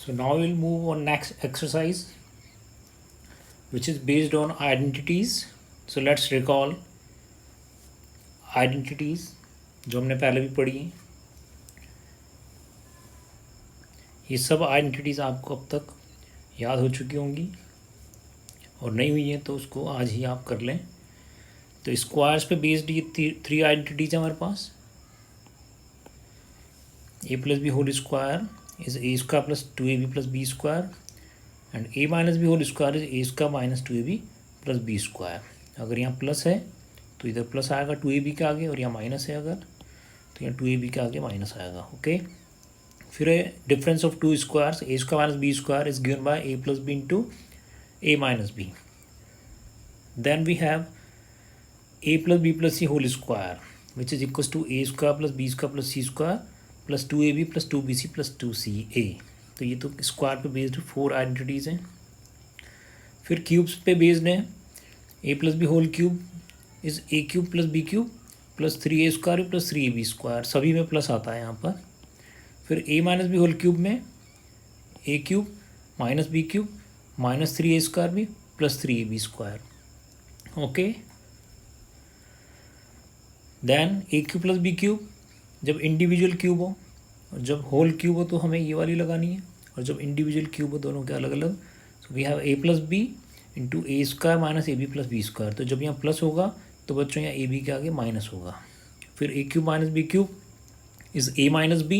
So now we'll move on next exercise, which is based on identities. So let's recall identities जो हमने पहले भी पढ़ी हैं. ये सब आइडेंटिटीज़ आपको अब तक याद हो चुकी होंगी, और नहीं हुई हैं तो उसको आज ही आप कर लें. तो स्क्वायर्स पे बेस्ड ये 3 आइडेंटिटीज़ हैं हमारे पास. A plus b whole square is a square plus 2ab plus b square, and a minus b whole square is a square minus 2ab plus b square. अगर यहाँ प्लस है तो इधर प्लस आएगा 2ab के आगे, और यहाँ माइनस है अगर तो यहाँ 2ab के आगे माइनस आएगा. ओके. फिर difference of two squares a square minus b square is given by a plus b into a minus b. Then we have a plus b plus c whole square which is equal to a square plus b square plus c square plus 2ab plus 2bc plus 2ca. तो ये तो square पे based 4 identities हैं. फिर cubes पे based हैं. A plus b whole cube is a cube plus b cube plus 3a square plus 3ab square, सभी में प्लस आता है यहाँ पर. फिर a minus b whole cube में a cube minus b cube minus 3a square भी plus 3ab square. Okay. Then a cube plus b cube जब इंडिविजुअल क्यूब हो, और जब होल क्यूब हो तो हमें ये वाली लगानी है, और जब इंडिविजुअल क्यूब हो दोनों के अलग अलग. So we have a plus b into a square minus a b plus b square. तो जब यहाँ प्लस होगा तो बच्चों यहाँ ए बी के आगे माइनस होगा. फिर a cube minus b cube is a minus b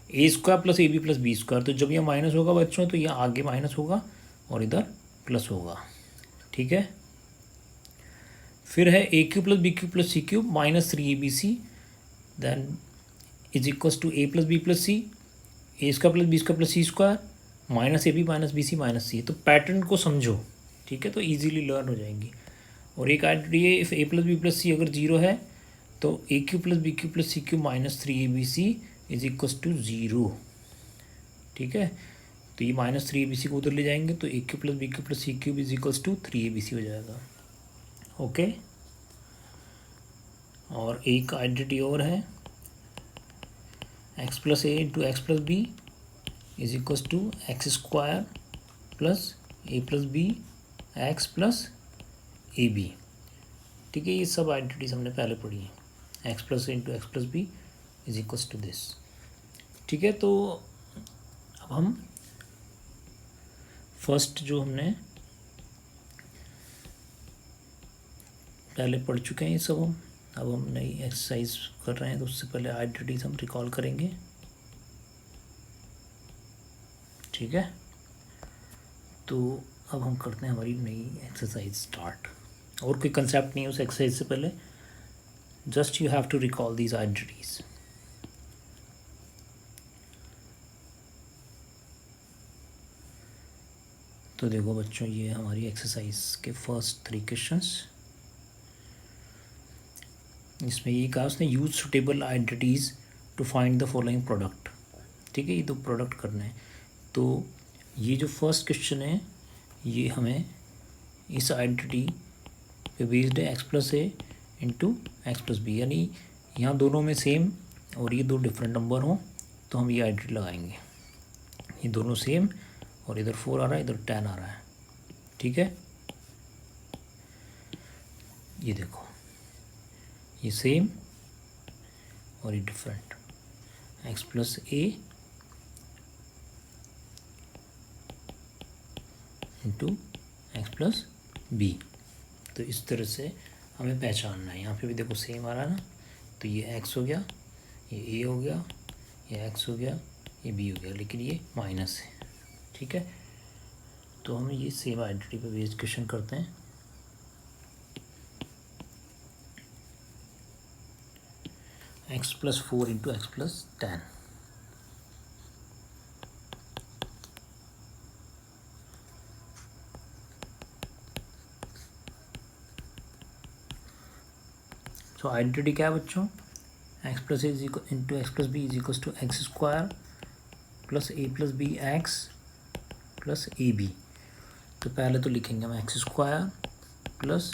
a square plus a b plus b square. तो जब यहाँ माइनस होगा बच्चों तो यहाँ आगे माइनस होगा और इधर प्लस होगा. ठीक है. फिर है a cube plus b cube plus c cube minus 3abc then is equals to a plus b plus c a square plus b square plus c square minus a b minus b c minus c. तो pattern को समझो. ठीक है. तो easily learn हो जाएंगी. और एक आइडेंटिटी है, if a plus b plus c अगर 0 है तो a cube plus b cube plus c cube minus 3abc is equals to 0. ठीक है. तो ये माइनस 3abc को उधर ले जाएंगे तो a cube plus b cube plus c cube is equals to 3abc हो जाएगा. ओके. और एक आइडेंटिटी और है, x plus a into x plus b is equals to x square plus a plus b x plus a b. ठीक है. ये सब आइडेंटिटीज हमने पहले पढ़ी हैं. X plus a into x plus b is equals to this. ठीक है. तो अब हम फर्स्ट जो हमने पहले पढ़ चुके हैं ये सब, अब हम नई एक्सरसाइज कर रहे हैं तो उससे पहले आइडेंटिटीज हम रिकॉल करेंगे. ठीक है. तो अब हम करते हैं हमारी नई एक्सरसाइज स्टार्ट. और कोई कंसेप्ट नहीं है उस एक्सरसाइज से पहले, just you have to recall these identities. तो देखो बच्चों, ये हमारी एक्सरसाइज के फर्स्ट 3 क्वेश्चंस. इसमें ये कहा उसने use suitable identities to find the following product. ठीक है. ये 2 प्रोडक्ट करने हैं. तो ये जो फर्स्ट क्वेश्चन है ये हमें इस आइडेंटिटी पे बेस्ड है x plus a into x plus B, यानी यहाँ दोनों में सेम और ये 2 डिफरेंट नंबर हों तो हम ये आइडेंटिटी लगाएंगे. ये दोनों सेम और इधर 4 आ रहा है इधर 10 आ रहा है. ठीक है. ये देखो, ये सेम और ये different. X plus a into x plus B. तो इस तरह से हमें पहचानना है. यहाँ पे भी देखो सेम आ रहा है ना. तो ये एक्स हो गया, ये ए हो गया, ये एक्स हो गया, ये बी हो गया, लेकिन ये माइनस है. ठीक है. तो हम ये सेम आइडेंटिटी पे बेस्ड क्वेश्चन करते हैं. X plus 4 into x plus 10. So identity क्या है बच्चों? X plus a into x plus b is equals to x square plus a plus b x plus a b. तो पहले तो लिखेंगे हम एक्स स्क्वायर प्लस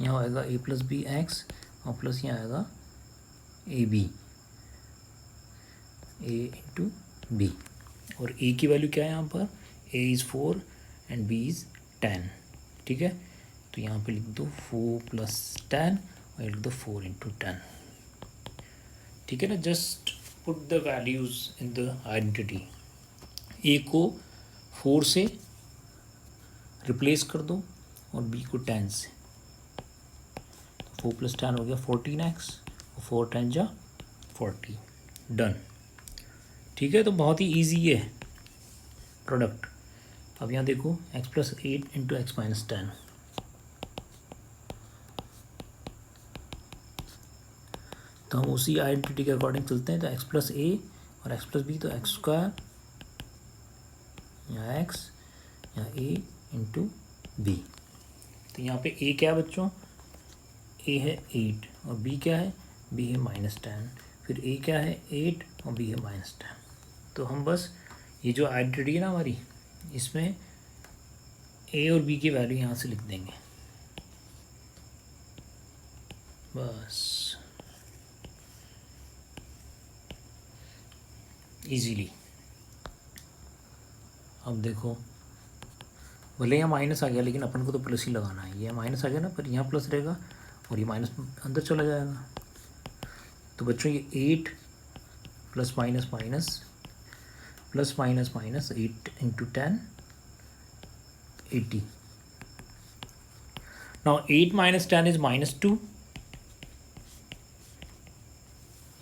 यहाँ आएगा ए प्लस बी एक्स और प्लस यहाँ आएगा a b, a into b. और ए की वैल्यू क्या है यहाँ पर, a is 4 and b is 10, ठीक है। तो यहाँ पे लिख दो 4 + 10 और लिख दो 4 × 10, ठीक है ना। Just put the values in the identity. A को 4 से रिप्लेस कर दो और बी को 10 से, तो 4 + 10 हो गया 14x और 4 × 10 जा 40, डन, ठीक है। तो बहुत ही ईजी है प्रोडक्ट। अब यहाँ देखो x + 8 × x - 10, तो हम उसी आइडेंटिटी के अकॉर्डिंग चलते हैं। तो x + a और x + b, तो x² या x या a × b। तो यहाँ पे a क्या है बच्चों, a है 8 और b क्या है, b है -10, फिर a क्या है 8 और b है -10। तो हम बस ये जो आइडेंटिटी है ना हमारी, इसमें a और b की वैल्यू यहाँ से लिख देंगे बस, इजीली। अब देखो भले यहाँ माइनस आ गया, लेकिन अपन को तो प्लस ही लगाना है। ये माइनस आ गया ना, पर यहाँ प्लस रहेगा और ये माइनस अंदर चला जाएगा। तो बच्चों ये 8 + minus minus plus minus minus 8 × 10 80। Now 8 - 10 is -2,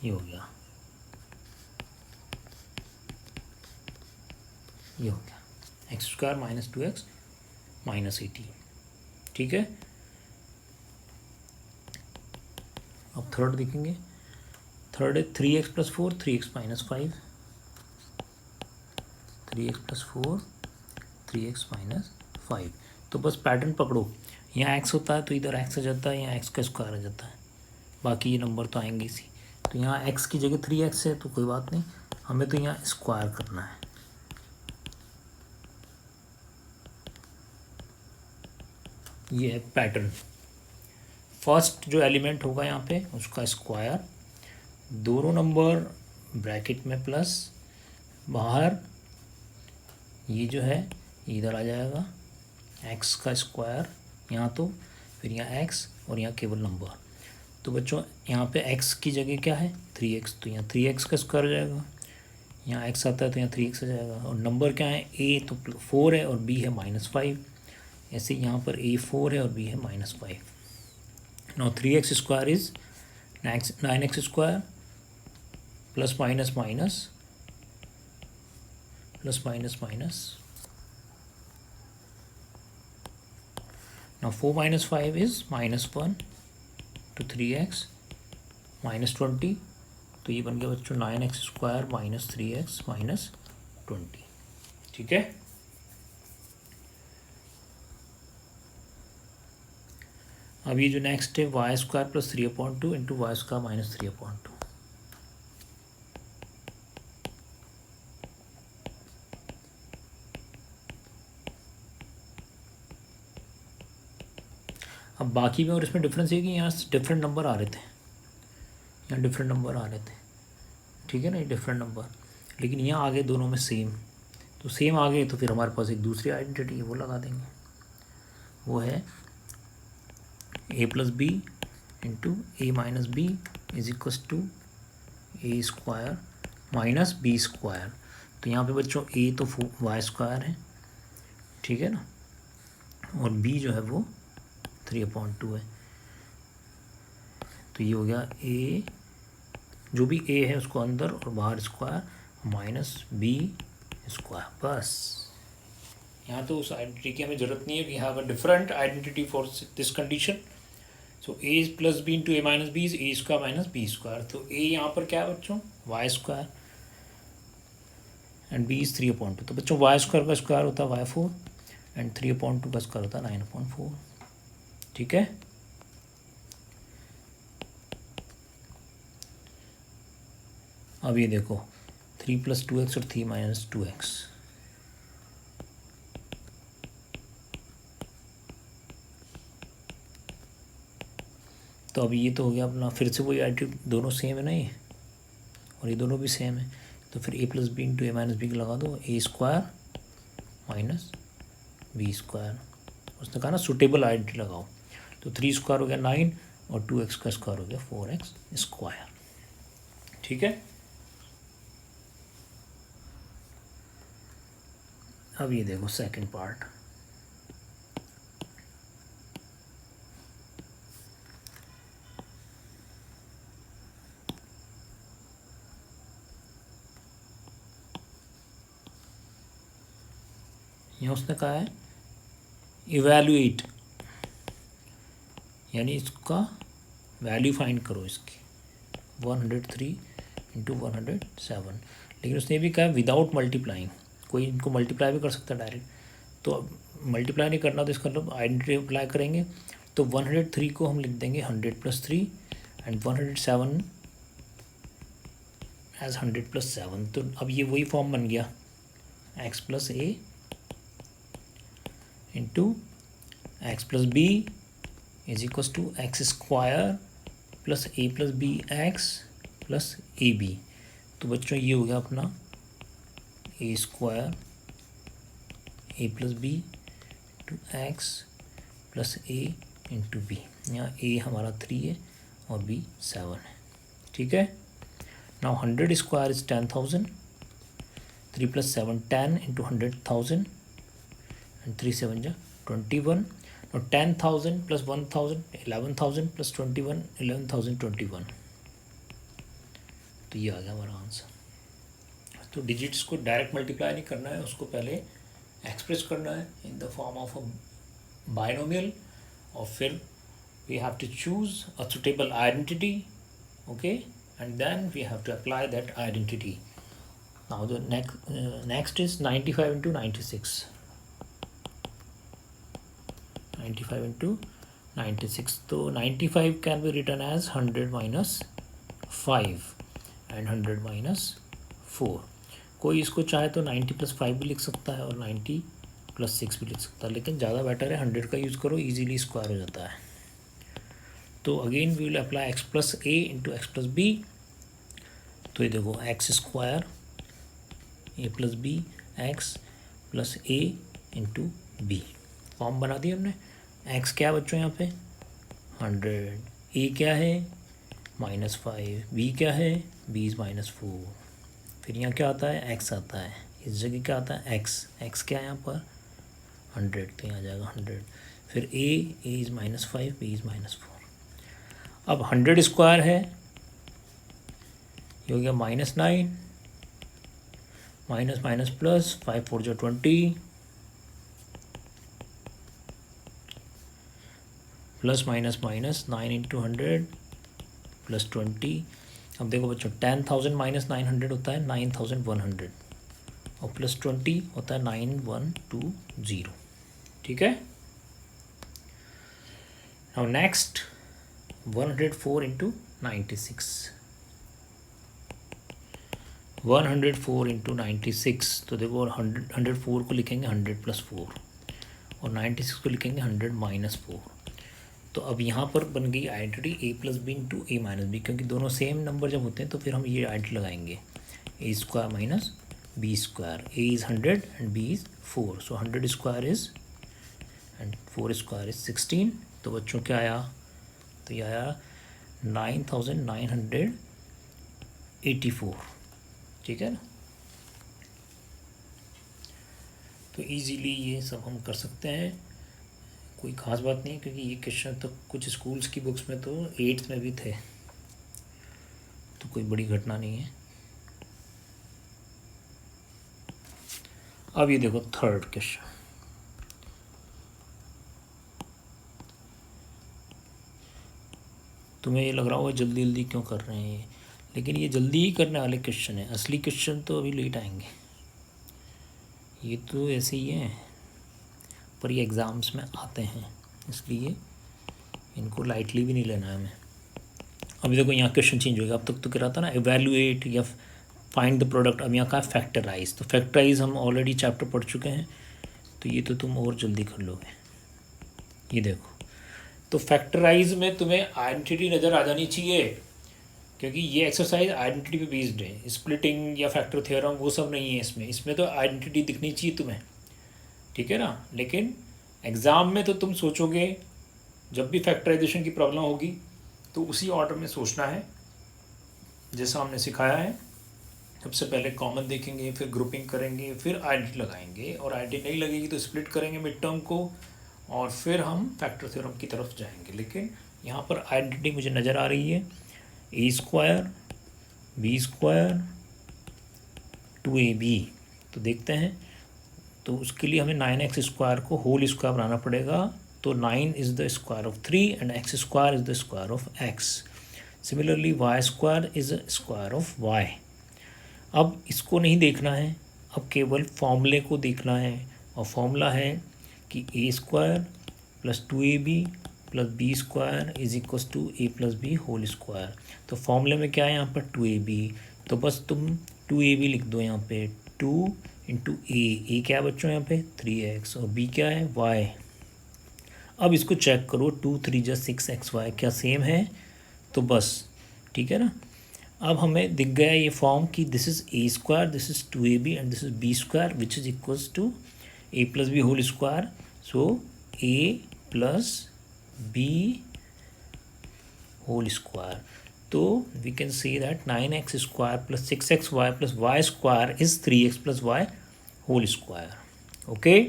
ये हो गया, ये हो गया x² - 2x - 80, ठीक है। अब थर्ड देखेंगे। थर्ड है 3x + 4 3x - 5, 3x + 4 3x - 5। तो बस पैटर्न पकड़ो, यहाँ x होता है तो इधर x आ जाता है, यहाँ x का स्क्वायर आ जाता है, बाकी ये नंबर तो आएंगे इसी। तो यहाँ x की जगह 3x है तो कोई बात नहीं, हमें तो यहाँ स्क्वायर करना है। ये है पैटर्न। फर्स्ट जो एलिमेंट होगा यहाँ पे उसका स्क्वायर, दोनों नंबर ब्रैकेट में प्लस, बाहर ये जो है इधर आ जाएगा x का स्क्वायर यहाँ, तो फिर यहाँ x और यहाँ केवल नंबर। तो बच्चों यहाँ पे x की जगह क्या है 3x, तो यहाँ 3x का स्क्वायर आ जाएगा, यहाँ x आता है तो यहाँ 3x आ जाएगा, और नंबर क्या है a तो 4 है और b है -5, ऐसे यहाँ पर a 4 है और b है -5। Now 3x² is 9x² plus minus minus plus minus minus. Now 4 - 5 is -1 to 3x -20, तो ये बन गया बच्चों 9x² - 3x -20, ठीक है। अब ये जो नेक्स्ट है y² + 3/2 × y² - 3/2। अब बाकी में और इसमें डिफरेंस है कि यहाँ डिफरेंट नंबर आ रहे थे, यहाँ डिफरेंट नंबर आ रहे थे, ठीक है ना, ये डिफरेंट नंबर, लेकिन यहाँ आगे दोनों में सेम। तो सेम आ गए तो फिर हमारे पास एक दूसरी आइडेंटिटी है वो लगा देंगे, वो है a + b × a - b is equals to a² - b²। तो यहाँ पे बच्चों a तो y² है, ठीक है ना, और b जो है वो 3/2 है। तो ये हो गया a, जो भी a है उसको अंदर और बाहर स्क्वायर -b²। बस यहाँ तो उस आइडेंटिटी की हमें ज़रूरत नहीं है। We have a different identity for this condition. So a + b × a - b is a² - b²। तो a यहाँ पर क्या है बच्चों y² एंड b इज़ 3/2। तो बच्चों y² का स्क्वायर होता है y4 एंड 3/2 का स्क्वायर होता है 9/4, ठीक है। अब ये देखो 3 + 2x और 3 - 2x, तो अब ये तो हो गया अपना, फिर से वही आइडेंटिटी, दोनों सेम है ना ये, और ये दोनों भी सेम है। तो फिर ए plus b into a minus B लगा दो, ए स्क्वायर माइनस बी स्क्वायर। उसने कहा ना सुटेबल आइडेंटिटी लगाओ, तो 3 स्क्वायर हो गया 9 और 2x का स्क्वायर हो गया 4x स्क्वायर। ठीक है, अब ये देखो सेकंड पार्ट। यहाँ उसने कहा है इवैल्यूएट, यानी इसका वैल्यू फाइंड करो इसकी 103 इंटू 107। लेकिन उसने भी कहा विदाउट मल्टीप्लाइंग, कोई इनको मल्टीप्लाई भी कर सकता है डायरेक्ट, तो अब मल्टीप्लाई नहीं करना तो इसका मतलब आइडेंटिटी अप्लाई करेंगे। तो 103 को हम लिख देंगे 100 + 3 एंड 107 एज 100 + 7। तो अब ये वही फॉर्म बन गया x + a into x + b is equal to x square plus a + b x plus a b. तो बच्चों ये हो गया अपना a स्क्वायर a + b into x plus a into b. यहाँ a हमारा 3 है और b 7 है। ठीक है, now 100 square is 10,000, 3 + 7 10 into 100,000 and 3 7 जा 21। Now 10,000 + 1,000 11,000 + 21 11,021। तो ये आ गया हमारा आंसर। तो डिजिट्स को डायरेक्ट मल्टीप्लाई नहीं करना है, उसको पहले एक्सप्रेस करना है in the form of a binomial, और फिर we have to choose a suitable identity, okay, and then we have to apply that identity. Now the next is 95 into 96। 95 into 96, तो 95 can be written as 100 - 5 and 100 - 4। कोई इसको चाहे तो 90 + 5 भी लिख सकता है और 90 + 6 भी लिख सकता है, लेकिन ज़्यादा बेटर है 100 का यूज़ करो, इजीली स्क्वायर हो जाता है। तो again we will apply x + a into x + b। तो ये देखो x square a + b x plus a into b, form बना दिया हमने। x क्या है बच्चों यहाँ पे 100, a क्या है -5, b क्या है 20 - 4, फिर यहाँ क्या आता है x आता है, इस जगह क्या आता है x क्या है यहाँ पर 100, तो यहाँ आ जाएगा 100। फिर a इज़ -5 b इज़ -4। अब 100 स्क्वायर है, ये हो गया -9 माइनस माइनस प्लस 5 4 जो 20 plus minus minus 9 into 100 plus 20। अब देखो बच्चों 10,000 - 900 होता है 9,100 और प्लस 20 होता है 9120। ठीक है, नाउ नेक्स्ट 104 इंटू 96। 104 इंटू 96, तो देखो 104 को लिखेंगे 100 + 4 और 96 को लिखेंगे 100 - 4। तो अब यहाँ पर बन गई identity a + b into a - b, क्योंकि दोनों सेम नंबर जब होते हैं तो फिर हम ये आइडेंटिटी लगाएंगे a square - b square. a is 100 and b is 4, so 100 square is and 4 square is 16। तो बच्चों क्या आया, तो ये आया 9,984। ठीक है ना, तो इजीली ये सब हम कर सकते हैं, कोई ख़ास बात नहीं है, क्योंकि ये क्वेश्चन तो कुछ स्कूल्स की बुक्स में तो 8th में भी थे, तो कोई बड़ी घटना नहीं है। अब ये देखो थर्ड क्वेश्चन, तुम्हें ये लग रहा होगा जल्दी जल्दी क्यों कर रहे हैं, लेकिन ये जल्दी ही करने वाले क्वेश्चन है, असली क्वेश्चन तो अभी लेट आएंगे। ये तो ऐसे ही हैं, पर ये एग्ज़ाम्स में आते हैं, इसलिए इनको लाइटली भी नहीं लेना है हमें। अभी देखो यहाँ क्वेश्चन चेंज हो गया, अब तक तो कह रहा था ना एवेल्यूएट या फाइंड द प्रोडक्ट, अब यहाँ का फैक्टराइज। तो फैक्टराइज हम ऑलरेडी चैप्टर पढ़ चुके हैं, तो ये तो तुम और जल्दी कर लोगे। ये देखो, तो फैक्टराइज में तुम्हें आइडेंटिटी नज़र आ जानी चाहिए क्योंकि ये एक्सरसाइज आइडेंटिटी पे बेस्ड है, स्प्लिटिंग या फैक्टर थ्योरम वो सब नहीं है इसमें तो आइडेंटिटी दिखनी चाहिए तुम्हें, ठीक है ना। लेकिन एग्ज़ाम में तो तुम सोचोगे, जब भी फैक्टराइजेशन की प्रॉब्लम होगी तो उसी ऑर्डर में सोचना है जैसा हमने सिखाया है। सबसे पहले कॉमन देखेंगे, फिर ग्रुपिंग करेंगे, फिर आइडेंटिटी लगाएंगे, और आइडेंटिटी नहीं लगेगी तो स्प्लिट करेंगे मिड टर्म को, और फिर हम फैक्टर थ्योरम की तरफ जाएंगे। लेकिन यहाँ पर आइडेंटिटी मुझे नज़र आ रही है, ए स्क्वायर बी स्क्वायर 2ab। तो देखते हैं, तो उसके लिए हमें 9x स्क्वायर को होल स्क्वायर बनाना पड़ेगा। तो 9 is the square of 3 and x square is the square of x। Similarly y square is square of y। अब इसको नहीं देखना है, अब केवल फॉर्मूले को देखना है, और फॉर्मूला है कि a square plus 2ab plus b square is equals to a plus b whole square. तो फॉर्मूले में क्या है यहाँ पर 2ab, तो बस तुम 2ab लिख दो यहाँ पे, 2 इंटू ए क्या है बच्चों यहाँ पे 3x, और b क्या है y। अब इसको चेक करो, 2 3 जा 6xy क्या सेम है, तो बस ठीक है ना। अब हमें दिख गया ये फॉर्म कि this is a square, this is 2ab and this is b square which is equals to a plus b whole square. So a plus b whole square. तो we can say that 9x square plus 6xy plus y square is 3x plus y whole square. Okay,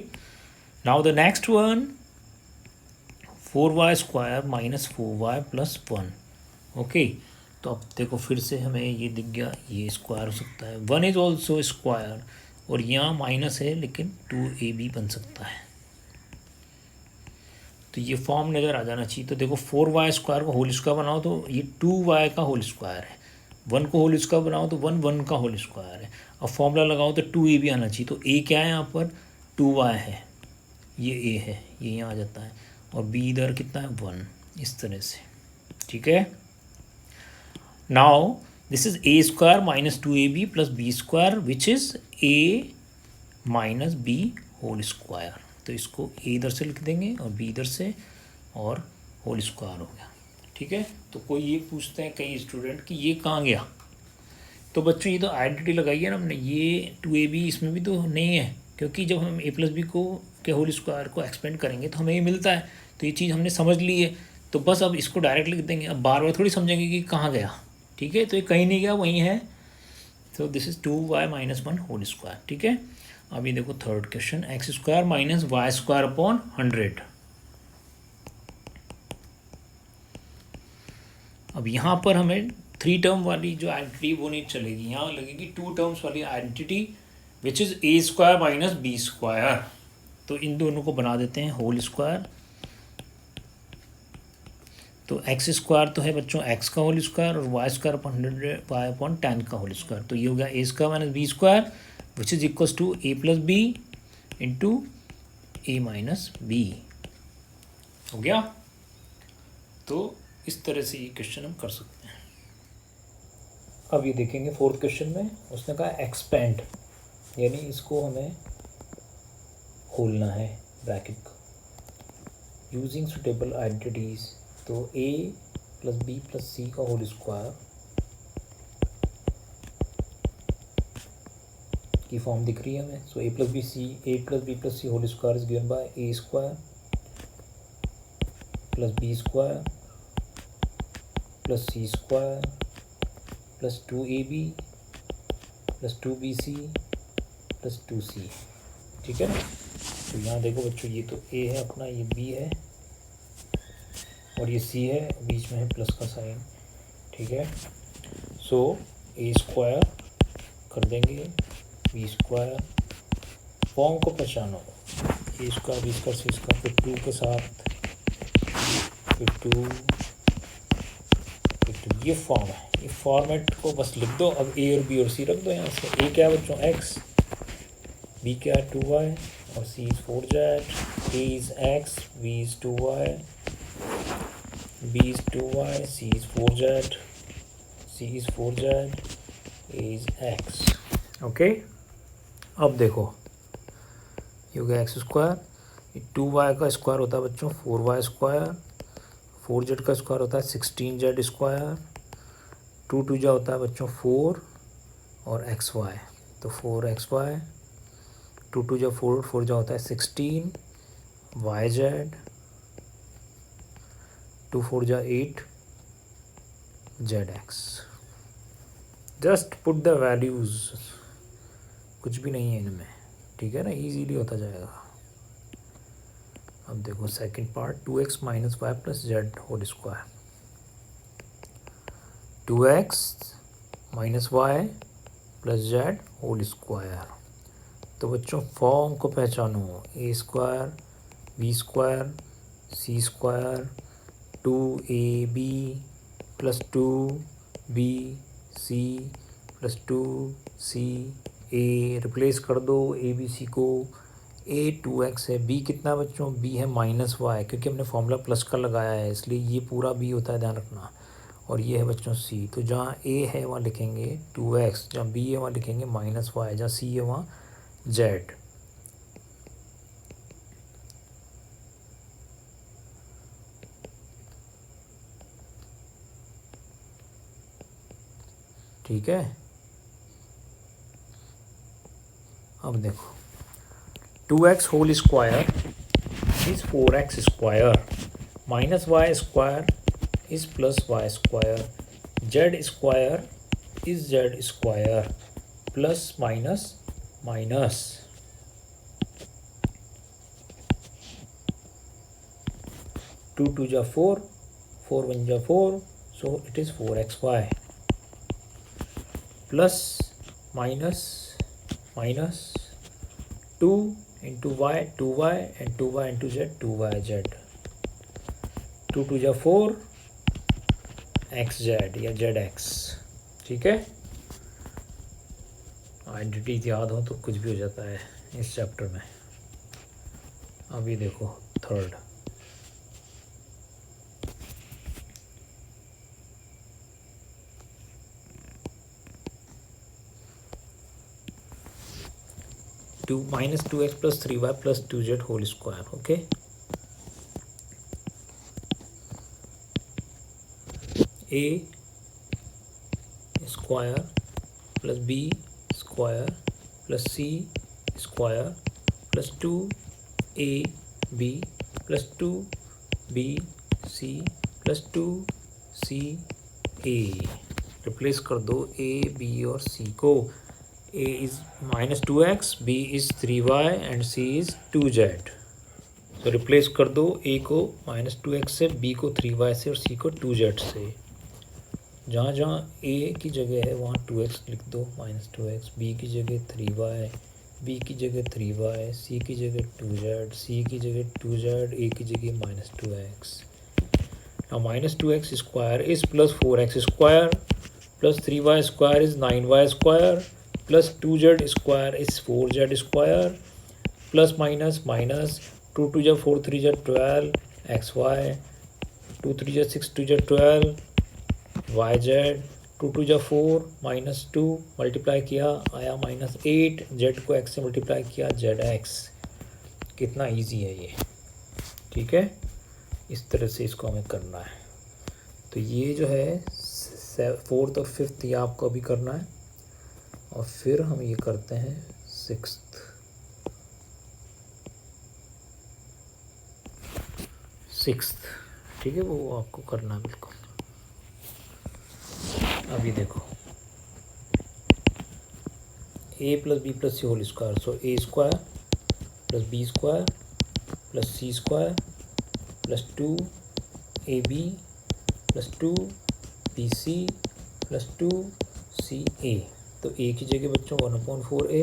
now the next one 4y square minus 4y plus 1। Okay, तो अब देखो फिर से हमें ये दिख गया, ये स्क्वायर हो सकता है, 1 इज ऑल्सो स्क्वायर, और यहाँ माइनस है लेकिन 2ab बन सकता है। तो ये फॉर्म नज़र आ जाना चाहिए। तो देखो 4y स्क्वायर को होल स्क्वायर बनाओ तो ये 2y का होल स्क्वायर है, 1 को होल स्क्वायर बनाओ तो 1 का होल स्क्वायर है। अब फॉर्मूला लगाओ तो 2ab आना चाहिए। तो a क्या है यहाँ पर 2y है, ये a है, ये यहाँ आ जाता है, और b इधर कितना है 1, इस तरह से, ठीक है। Now this is a square minus 2ab plus b square which is a minus b whole square. तो इसको a इधर से लिख देंगे और b इधर से, और होल स्क्वायर हो गया, ठीक है। तो कोई ये पूछते हैं कई स्टूडेंट कि ये कहाँ गया, तो बच्चों ये तो आइडेंटिटी लगाई है ना हमने, ये 2ab इसमें भी तो नहीं है, क्योंकि जब हम a प्लस बी को के होल स्क्वायर को एक्सपेंड करेंगे तो हमें ये मिलता है। तो ये चीज़ हमने समझ ली है, तो बस अब इसको डायरेक्ट लिख देंगे, अब बार बार थोड़ी समझेंगे कि कहाँ गया, ठीक है। तो ये कहीं नहीं गया, वहीं है। तो this is 2y minus 1 whole square, ठीक है। अभी देखो third question, x square minus y square upon 100। अब यहाँ पर हमें 3 टर्म वाली जो आइडेंटिटी वो नहीं चलेगी, यहाँ लगेगी 2 टर्म्स वाली identity which is a square minus b square. तो इन दोनों को बना देते हैं होल स्क्वायर। तो एक्स स्क्वायर तो है बच्चों एक्स का होल स्क्वायर, और y square upon 100 y upon 10 का होल स्क्वायर। तो ये हो गया a square minus b square which is equals to a plus b into a minus b, हो गया। तो इस तरह से ये क्वेश्चन हम कर सकते हैं। अब ये देखेंगे फोर्थ क्वेश्चन में उसने कहा एक्सपेंड, यानी इसको हमें खोलना है ब्रैकेट को, यूजिंग सुटेबल आइडेंटिटीज। तो a plus b plus c का होल स्क्वायर की फॉर्म दिख रही है हमें। So a plus b plus c whole square is given by a square plus b square plus c square plus 2ab plus 2bc plus 2c, ठीक है ना। तो यहाँ देखो बच्चों, ये तो a है अपना, ये b है, और ये c है, बीच में है प्लस का साइन, ठीक है। सो a स्क्वायर कर देंगे, बी स्क्वायर, फॉर्म को पहचानो, a square b square c square, फिर 2 के साथ, फिर 2, ये फॉर्म है। ये फॉर्मेट को बस लिख दो। अब a और b और c रख दो यहाँ से। a क्या है बच्चों x, b क्या है 2y, और c is 4z, a is x, b is 2y, b is 2y, c is 4z, c is 4z, a is x, okay. अब देखो ये हो गया एक्स स्क्वायर, ये 2y का स्क्वायर होता है बच्चों 4y स्क्वायर, 4z का स्क्वायर होता है 16z स्क्वायर, टू टू जा होता है बच्चों 4 और एक्स वाई, तो 4xy, टू टू जा 4, 4 जा होता है 16 yz, 2 4 जा 8 zx। Just put the values, कुछ भी नहीं है इनमें, ठीक है ना, इजीली होता जाएगा। अब देखो second part, 2x minus y plus z whole square, 2x minus y plus z whole square. तो बच्चों फॉर्म को पहचानो, a square b square c square 2ab plus 2bc plus 2ca, replace कर दो ए बी सी को। ए 2x है, B कितना बच्चों, बी है माइनस वाई, क्योंकि हमने फॉर्मूला प्लस का लगाया है इसलिए ये पूरा बी होता है, ध्यान रखना। और ये है बच्चों सी, तो जहाँ ए है वहाँ लिखेंगे 2x, जहाँ बी है वहाँ लिखेंगे माइनस वाई, जहाँ सी है वहाँ जेड। ठीक है, अब देखो 2x whole square is 4x square, minus y square is plus y square, z square is z square, plus minus minus, two two जा 4, 4 1 जा 4, so it is 4xy, plus minus minus 2 into y 2y and 2y into z 2yz, 2 2 जा 4 xz या zx। ठीक है, identities याद हो तो कुछ भी हो जाता है इस चैप्टर में। अभी देखो third, minus 2x plus 3y plus 2z whole square. Okay, a square plus b square plus c square plus 2ab plus 2bc plus 2ca, replace कर दो ए बी और सी को। A is minus 2x, B is 3y and C is 2z। तो replace कर दो A को minus 2x से, B को 3y से और C को 2z से। जहाँ जहाँ A की जगह है वहाँ 2x लिख दो माइनस 2x, B की जगह 3y, B की जगह 3y, C की जगह 2z, C की जगह 2z, A की जगह minus 2x। Now minus 2x square is plus 4x square plus 3y square is 9y square plus 2z square is 4z square plus minus minus 2 2 जा 4 3 जा 12 xy, 2 3 जा 6 2 जा 12 yz, 2 2 जा 4 minus 2 multiply किया आया minus 8, z को x से multiply किया zx। कितना इजी है ये, ठीक है, इस तरह से इसको हमें करना है। तो ये जो है 4th और 5th ये आपको अभी करना है, और फिर हम ये करते हैं 6th। ठीक है, वो आपको करना है बिल्कुल। अभी देखो a plus b plus c whole square, so a square plus b square plus c square plus 2ab plus 2bc plus 2ca। तो a की जगह बच्चों 1/4a,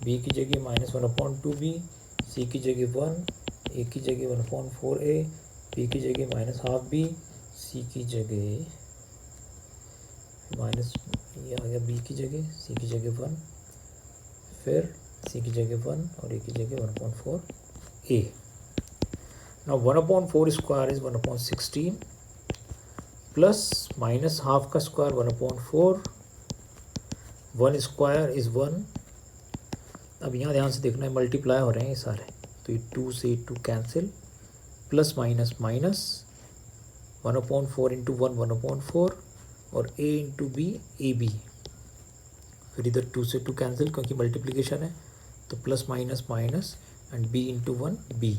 b की जगह माइनस 1/2b, c की जगह 1, a की जगह 1/4a, b की जगह माइनस हाफ b, c की जगह माइनस, ये आ गया b की जगह, c की जगह 1, फिर c की जगह 1 और a की जगह 1/4a। Now 1/4 square is 1/16 plus minus half का स्क्वायर 1/4, 1 स्क्वायर इज़ 1। अब यहाँ ध्यान से देखना है, मल्टीप्लाई हो रहे हैं ये सारे, तो ये 2 से 2 cancel, plus minus minus 1/4 into 1 1/4 और a into b a b, फिर इधर 2 से 2 कैंसिल क्योंकि मल्टीप्लिकेशन है, तो plus minus minus and b into 1 b।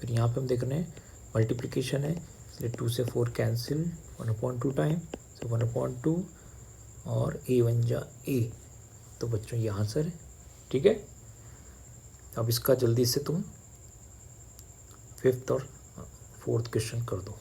फिर यहाँ पे हम देख रहे हैं मल्टीप्लिकेशन है, इसलिए 2 से 4 कैंसिल, 1/2 टाइम, तो 1/2 और a बन जा a। तो बच्चों ये आंसर है, ठीक है। अब इसका जल्दी से तुम 5th और 4th क्वेश्चन कर दो।